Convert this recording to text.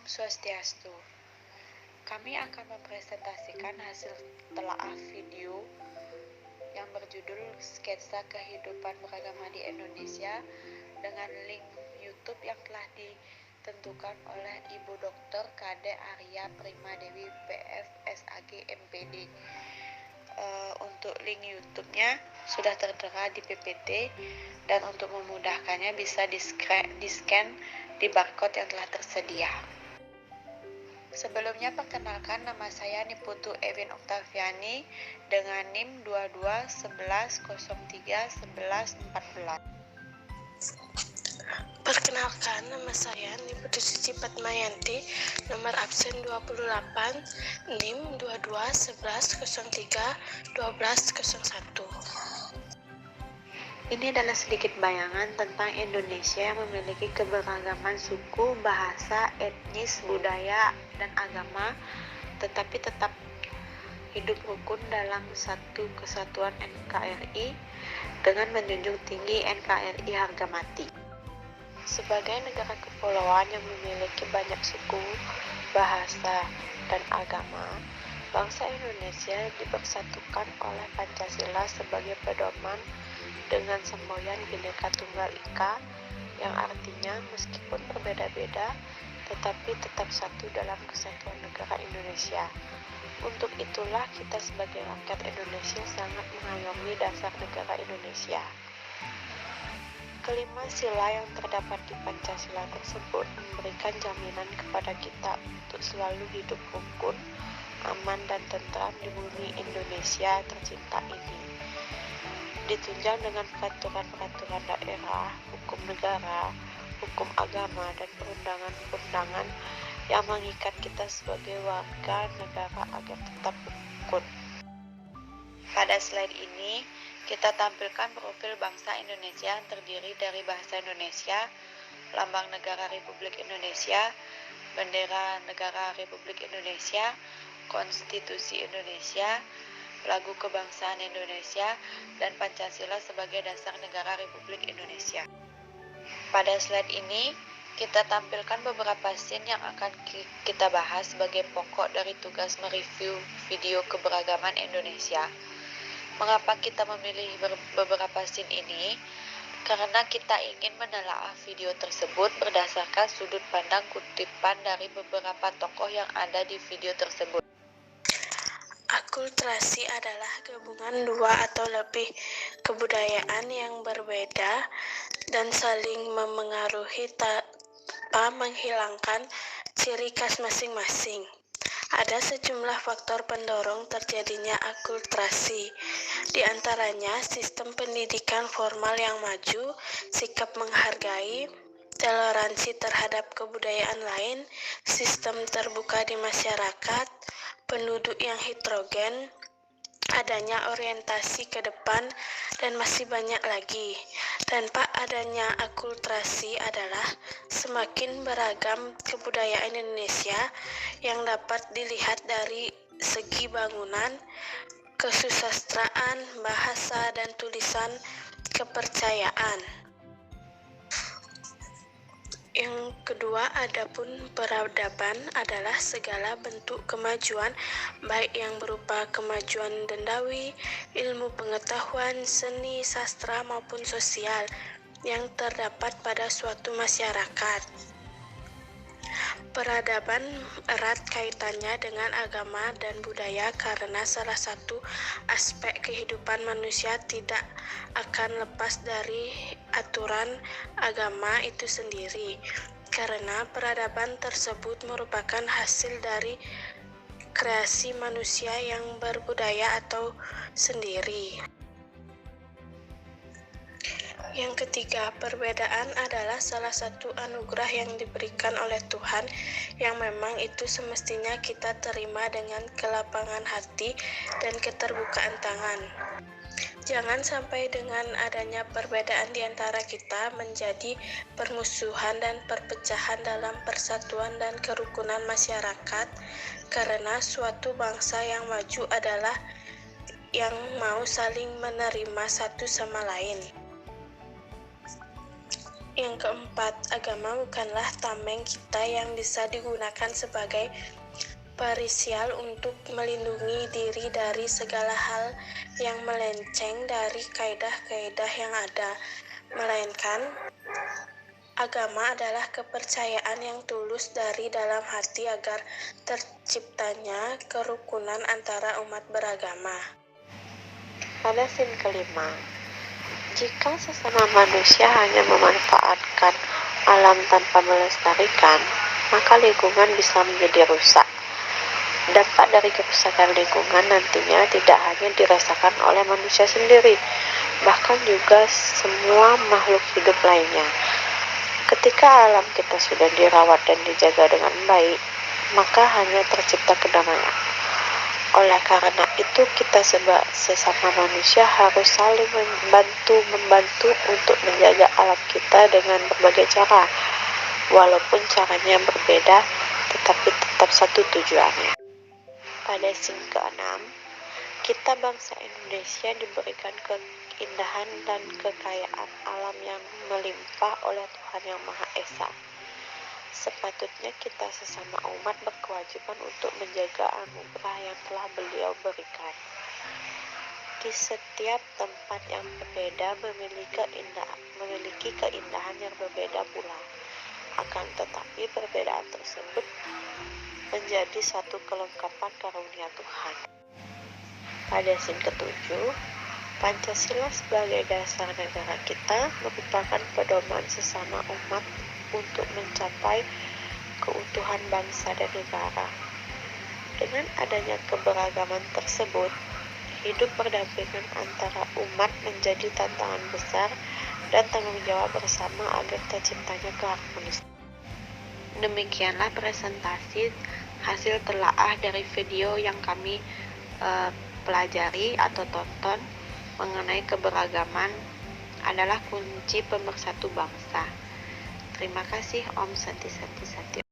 Swastiastu. Kami akan mempresentasikan hasil telaah video yang berjudul Sketsa Kehidupan Beragama di Indonesia dengan link YouTube yang telah ditentukan oleh Ibu Dr. KD Arya Primadewi PF SAG MPD. Untuk link YouTube-nya sudah tertera di PPT, dan untuk memudahkannya bisa di-scan di barcode yang telah tersedia. Sebelumnya perkenalkan, nama saya Niputu Ewin Oktaviani dengan NIM 2211031114. Perkenalkan, nama saya Niputu Suci Patmayanti, nomor absen 28, NIM 2211031201. Ini adalah sedikit bayangan tentang Indonesia yang memiliki keberagaman suku, bahasa, etnis, budaya, dan agama, tetapi tetap hidup rukun dalam satu kesatuan NKRI dengan menjunjung tinggi NKRI harga mati. Sebagai negara kepulauan yang memiliki banyak suku, bahasa, dan agama, bangsa Indonesia dipersatukan oleh Pancasila sebagai pedoman dengan semboyan Bhinneka Tunggal Ika, yang artinya meskipun berbeda-beda tetapi tetap satu dalam kesatuan negara Indonesia. Untuk itulah kita sebagai rakyat Indonesia sangat mengayomi dasar negara Indonesia. Kelima sila yang terdapat di Pancasila tersebut memberikan jaminan kepada kita untuk selalu hidup rukun, aman, dan tentram di bumi Indonesia tercinta ini. Ditunjang dengan peraturan-peraturan daerah, hukum negara, hukum agama, dan perundangan-perundangan yang mengikat kita sebagai warga negara agar tetap rukun. Pada slide ini, kita tampilkan profil bangsa Indonesia yang terdiri dari bahasa Indonesia, lambang negara Republik Indonesia, bendera negara Republik Indonesia, konstitusi Indonesia, lagu kebangsaan Indonesia, dan Pancasila sebagai dasar negara Republik Indonesia. Pada slide ini, kita tampilkan beberapa scene yang akan kita bahas sebagai pokok dari tugas mereview video keberagaman Indonesia. Mengapa kita memilih beberapa scene ini? Karena kita ingin menelaah video tersebut berdasarkan sudut pandang kutipan dari beberapa tokoh yang ada di video tersebut. Akulturasi adalah gabungan dua atau lebih kebudayaan yang berbeda dan saling memengaruhi tanpa menghilangkan ciri khas masing-masing. Ada sejumlah faktor pendorong terjadinya akulturasi, di antaranya sistem pendidikan formal yang maju, sikap menghargai, toleransi terhadap kebudayaan lain, sistem terbuka di masyarakat, penduduk yang heterogen, adanya orientasi ke depan, dan masih banyak lagi. Tanpa adanya akulturasi adalah semakin beragam kebudayaan Indonesia yang dapat dilihat dari segi bangunan, kesusastraan, bahasa, dan tulisan kepercayaan. Yang kedua, adapun peradaban adalah segala bentuk kemajuan, baik yang berupa kemajuan dendawi, ilmu pengetahuan, seni, sastra, maupun sosial yang terdapat pada suatu masyarakat. Peradaban erat kaitannya dengan agama dan budaya karena salah satu aspek kehidupan manusia tidak akan lepas dari aturan agama itu sendiri, karena peradaban tersebut merupakan hasil dari kreasi manusia yang berbudaya atau sendiri. Yang ketiga, perbedaan adalah salah satu anugerah yang diberikan oleh Tuhan yang memang itu semestinya kita terima dengan kelapangan hati dan keterbukaan tangan. Jangan sampai dengan adanya perbedaan di antara kita menjadi permusuhan dan perpecahan dalam persatuan dan kerukunan masyarakat, karena suatu bangsa yang maju adalah yang mau saling menerima satu sama lain. Yang keempat, agama bukanlah tameng kita yang bisa digunakan sebagai perisial untuk melindungi diri dari segala hal yang melenceng dari kaidah-kaidah yang ada, melainkan agama adalah kepercayaan yang tulus dari dalam hati agar terciptanya kerukunan antara umat beragama. Pada scene kelima, jika sesama manusia hanya memanfaatkan alam tanpa melestarikan, maka lingkungan bisa menjadi rusak. Dampak dari kerusakan lingkungan nantinya tidak hanya dirasakan oleh manusia sendiri, bahkan juga semua makhluk hidup lainnya. Ketika alam kita sudah dirawat dan dijaga dengan baik, maka hanya tercipta kedamaian. Oleh karena itu, kita sesama manusia harus saling membantu untuk menjaga alam kita dengan berbagai cara. Walaupun caranya berbeda, tetapi tetap satu tujuannya. Pada scene ke-6, kita bangsa Indonesia diberikan keindahan dan kekayaan alam yang melimpah oleh Tuhan Yang Maha Esa. Sepatutnya kita sesama umat berkewajiban untuk menjaga anugerah yang telah Beliau berikan. Di setiap tempat yang berbeda memiliki keindahan yang berbeda pula. Akan tetapi perbedaan tersebut menjadi satu kelengkapan karunia Tuhan. Pada scene ke-7, Pancasila sebagai dasar negara kita merupakan pedoman sesama umat untuk mencapai keutuhan bangsa dan negara. Dengan adanya keberagaman tersebut, hidup berdampingan antara umat menjadi tantangan besar dan tanggung jawab bersama agar terciptanya keharmonisan. Demikianlah presentasi hasil telaah dari video yang kami pelajari atau tonton mengenai keberagaman adalah kunci pemersatu bangsa. Terima kasih. Om Santi Santi Satya.